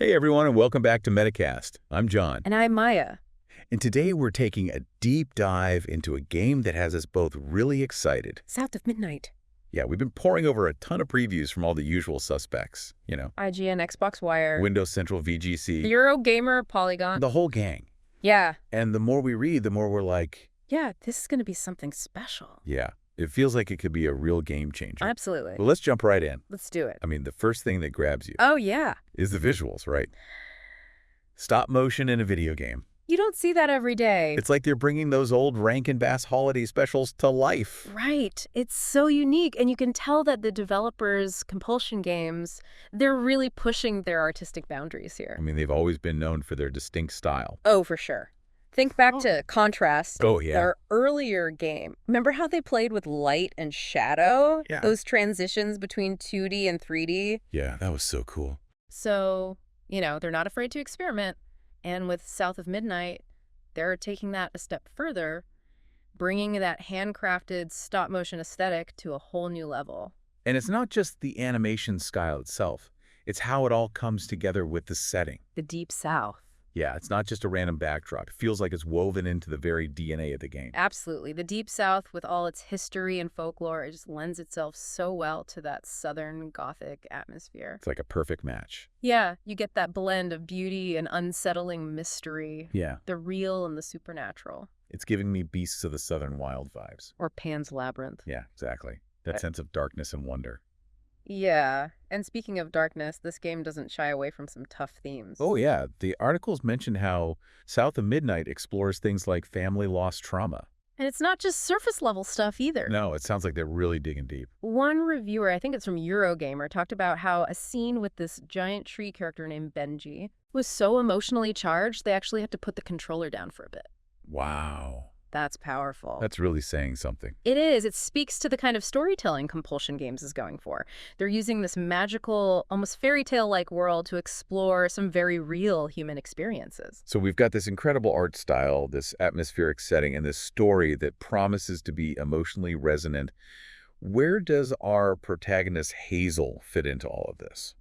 Hey everyone, and welcome back to MetaCast. I'm John. And I'm Maya. And today we're taking a deep dive into a game that has us both really excited. South of Midnight. Yeah, we've been poring over a ton of previews from all the usual suspects. IGN, Xbox Wire. Windows Central, VGC. Eurogamer, Polygon. The whole gang. Yeah. And the more we read, the more we're like, Yeah, this is going to be something special. yeah, it feels like it could be a real game changer. Absolutely. Well, let's jump right in. Let's do it. I mean, the first thing that grabs you Oh, yeah. is the visuals, right? Stop motion in a video game. You don't see that every day. It's like they're bringing those old Rankin Bass holiday specials to life. Right. It's so unique. And you can tell that the developers, Compulsion Games, they're really pushing their artistic boundaries here. I mean, they've always been known for their distinct style. Oh, for sure. Think back to Contrast, Oh, yeah. their earlier game. Remember how they played with light and shadow? Yeah. Those transitions between 2D and 3D? Yeah, that was so cool. So, they're not afraid to experiment. And with South of Midnight, they're taking that a step further, bringing that handcrafted stop-motion aesthetic to a whole new level. And it's not just the animation style itself. It's how it all comes together with the setting. The Deep South. Yeah, it's not just a random backdrop. It feels like it's woven into the very DNA of the game. Absolutely. The Deep South, with all its history and folklore, it just lends itself so well to that Southern Gothic atmosphere. It's like a perfect match. Yeah, you get that blend of beauty and unsettling mystery. Yeah. The real and the supernatural. It's giving me Beasts of the Southern Wild vibes. Or Pan's Labyrinth. Yeah, exactly. That sense of darkness and wonder. Yeah, and speaking of darkness, this game doesn't shy away from some tough themes. Oh, yeah. The articles mentioned how South of Midnight explores things like family loss trauma. And it's not just surface-level stuff either. No, it sounds like they're really digging deep. One reviewer, I think it's from Eurogamer, talked about how a scene with this giant tree character named Benji was so emotionally charged, they actually had to put the controller down for a bit. Wow. That's powerful. That's really saying something. It is. It speaks to the kind of storytelling Compulsion Games is going for. They're using this magical, almost fairy tale-like world to explore some very real human experiences. So we've got this incredible art style, this atmospheric setting, and this story that promises to be emotionally resonant. Where does our protagonist Hazel fit into all of this?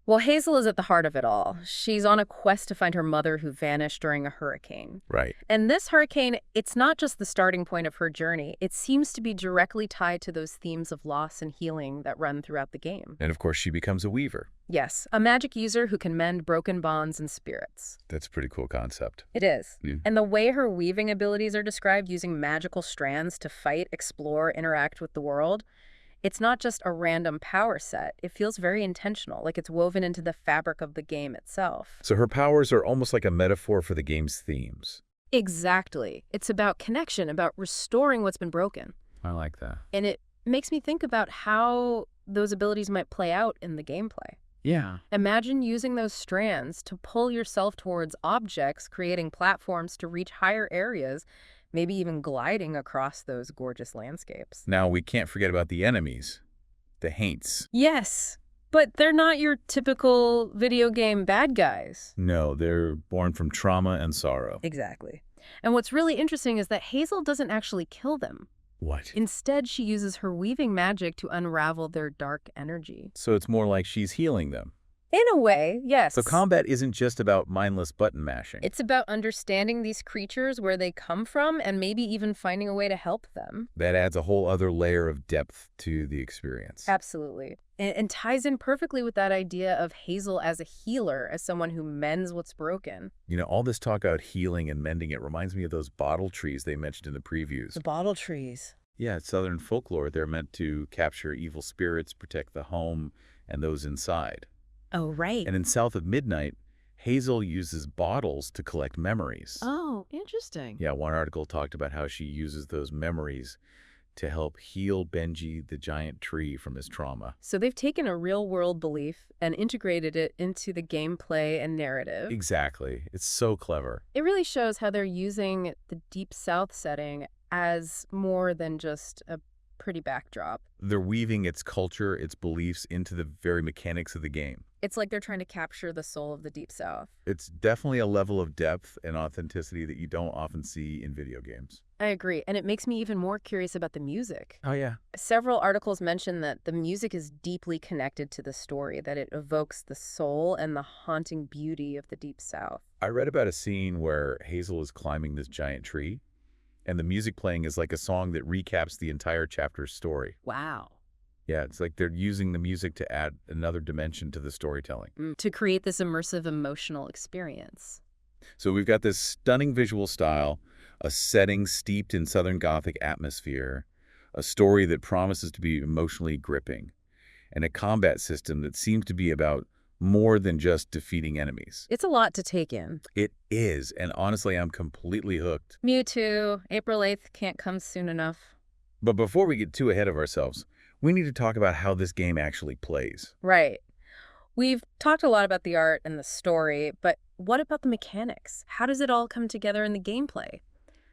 Well, Hazel is at the heart of it all. She's on a quest to find her mother who vanished during a hurricane. Right. And this hurricane, it's not just the starting point of her journey. It seems to be directly tied to those themes of loss and healing that run throughout the game. And of course, she becomes a weaver. Yes, a magic user who can mend broken bonds and spirits. That's a pretty cool concept. It is. Yeah. And the way her weaving abilities are described, using magical strands to fight, explore, interact with the world, it's not just a random power set. It feels very intentional, like it's woven into the fabric of the game itself. So her powers are almost like a metaphor for the game's themes. Exactly. It's about connection, about restoring what's been broken. I like that. And it makes me think about how those abilities might play out in the gameplay. Yeah. Imagine using those strands to pull yourself towards objects, creating platforms to reach higher areas, maybe even gliding across those gorgeous landscapes. Now, we can't forget about the enemies, the Haints. Yes, but they're not your typical video game bad guys. No, they're born from trauma and sorrow. Exactly. And what's really interesting is that Hazel doesn't actually kill them. What? Instead, she uses her weaving magic to unravel their dark energy. So it's more like she's healing them. In a way, yes. So combat isn't just about mindless button mashing. It's about understanding these creatures, where they come from, and maybe even finding a way to help them. That adds a whole other layer of depth to the experience. Absolutely. And ties in perfectly with that idea of Hazel as a healer, as someone who mends what's broken. All this talk about healing and mending, it reminds me of those bottle trees they mentioned in the previews. The bottle trees. Yeah, it's Southern folklore. They're meant to capture evil spirits, protect the home and those inside. Oh, right. And in South of Midnight, Hazel uses bottles to collect memories. Oh, interesting. Yeah, one article talked about how she uses those memories to help heal Benji, the giant tree, from his trauma. So they've taken a real-world belief and integrated it into the gameplay and narrative. Exactly. It's so clever. It really shows how they're using the Deep South setting as more than just a pretty backdrop. They're weaving its culture, its beliefs into the very mechanics of the game. It's like they're trying to capture the soul of the Deep South. It's definitely a level of depth and authenticity that you don't often see in video games. I agree, and it makes me even more curious about the music. Oh, yeah. Several articles mention that the music is deeply connected to the story, that it evokes the soul and the haunting beauty of the Deep South. I read about a scene where Hazel is climbing this giant tree, and the music playing is like a song that recaps the entire chapter's story. Wow. Yeah, it's like they're using the music to add another dimension to the storytelling. To create this immersive emotional experience. So we've got this stunning visual style, a setting steeped in Southern Gothic atmosphere, a story that promises to be emotionally gripping, and a combat system that seems to be about more than just defeating enemies. It's a lot to take in. It is, and honestly, I'm completely hooked. Me too. April 8th can't come soon enough. But before we get too ahead of ourselves, we need to talk about how this game actually plays. Right. We've talked a lot about the art and the story, but what about the mechanics? How does it all come together in the gameplay?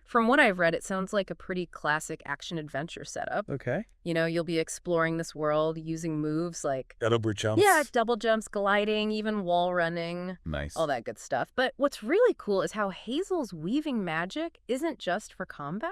From what I've read, it sounds like a pretty classic action-adventure setup. Okay. You know, you'll be exploring this world using moves like... Double jumps. Yeah, double jumps, gliding, even wall running, Nice. all that good stuff. But what's really cool is how Hazel's weaving magic isn't just for combat.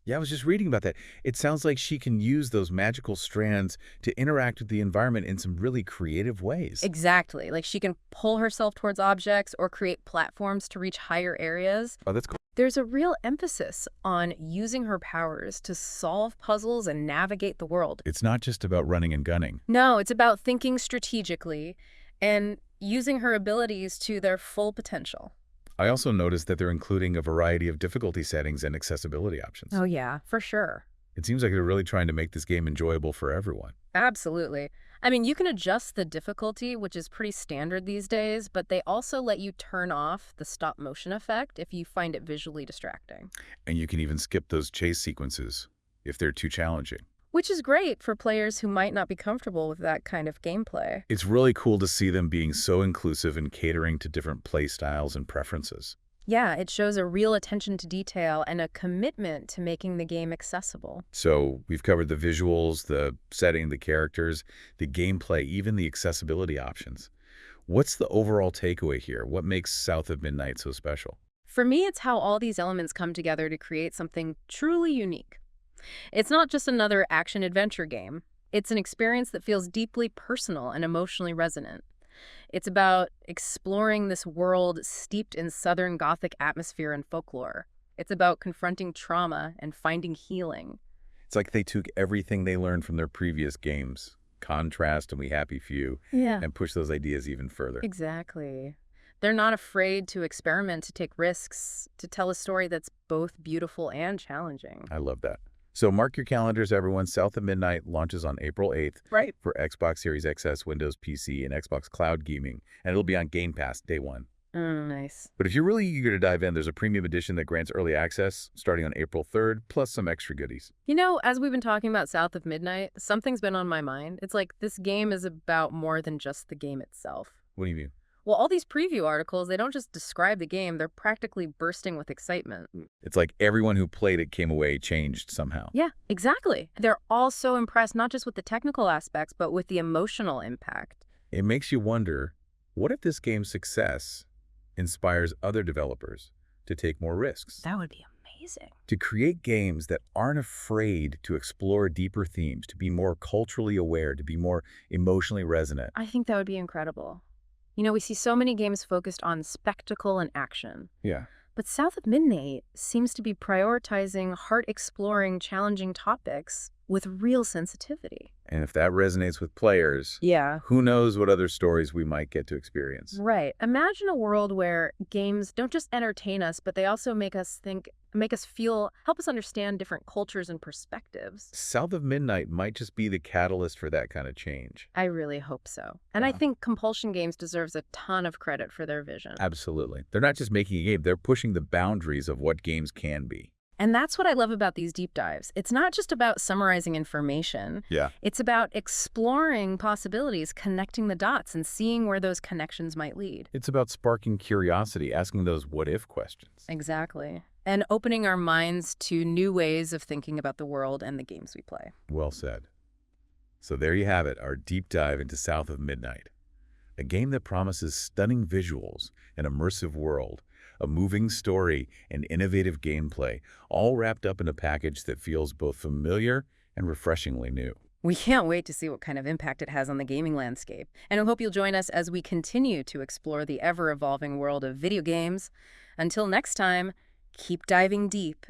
Yeah, I was just reading about that. It sounds like she can use those magical strands to interact with the environment in some really creative ways. Exactly. Like she can pull herself towards objects or create platforms to reach higher areas. Oh, that's cool. There's a real emphasis on using her powers to solve puzzles and navigate the world. It's not just about running and gunning. No, it's about thinking strategically and using her abilities to their full potential. I also noticed that they're including a variety of difficulty settings and accessibility options. Oh yeah, for sure. It seems like they're really trying to make this game enjoyable for everyone. Absolutely. I mean, you can adjust the difficulty, which is pretty standard these days, but they also let you turn off the stop motion effect if you find it visually distracting. And you can even skip those chase sequences if they're too challenging. Which is great for players who might not be comfortable with that kind of gameplay. It's really cool to see them being so inclusive and catering to different play styles and preferences. Yeah, it shows a real attention to detail and a commitment to making the game accessible. So we've covered the visuals, the setting, the characters, the gameplay, even the accessibility options. What's the overall takeaway here? What makes South of Midnight so special? For me, it's how all these elements come together to create something truly unique. It's not just another action-adventure game. It's an experience that feels deeply personal and emotionally resonant. It's about exploring this world steeped in Southern Gothic atmosphere and folklore. It's about confronting trauma and finding healing. It's like they took everything they learned from their previous games, Contrast and We Happy Few, Yeah. and pushed those ideas even further. Exactly. They're not afraid to experiment, to take risks, to tell a story that's both beautiful and challenging. I love that. So mark your calendars, everyone. South of Midnight launches on April 8th Right. for Xbox Series XS, Windows PC, and Xbox Cloud Gaming, and it'll be on Game Pass day one. Oh, nice. But if you're really eager to dive in, there's a premium edition that grants early access starting on April 3rd, plus some extra goodies. You know, as we've been talking about South of Midnight, something's been on my mind. It's like this game is about more than just the game itself. What do you mean? Well, all these preview articles, they don't just describe the game, they're practically bursting with excitement. It's like everyone who played it came away changed somehow. Yeah, exactly. They're all so impressed, not just with the technical aspects, but with the emotional impact. It makes you wonder, what if this game's success inspires other developers to take more risks? That would be amazing. To create games that aren't afraid to explore deeper themes, to be more culturally aware, to be more emotionally resonant. I think that would be incredible. You know, we see so many games focused on spectacle and action. Yeah. But South of Midnight seems to be prioritizing heart-exploring, challenging topics with real sensitivity. And if that resonates with players, Yeah. who knows what other stories we might get to experience. Right. Imagine a world where games don't just entertain us, but they also make us think, make us feel, help us understand different cultures and perspectives. South of Midnight might just be the catalyst for that kind of change. I really hope so. And I Yeah. think Compulsion Games deserves a ton of credit for their vision. Absolutely. They're not just making a game, they're pushing the boundaries of what games can be. And that's what I love about these deep dives. It's not just about summarizing information. Yeah. It's about exploring possibilities, connecting the dots, and seeing where those connections might lead. It's about sparking curiosity, asking those what-if questions. Exactly. And opening our minds to new ways of thinking about the world and the games we play. Well said. So there you have it, our deep dive into South of Midnight. A game that promises stunning visuals, an immersive world, a moving story, and innovative gameplay, all wrapped up in a package that feels both familiar and refreshingly new. We can't wait to see what kind of impact it has on the gaming landscape. And I hope you'll join us as we continue to explore the ever-evolving world of video games. Until next time, keep diving deep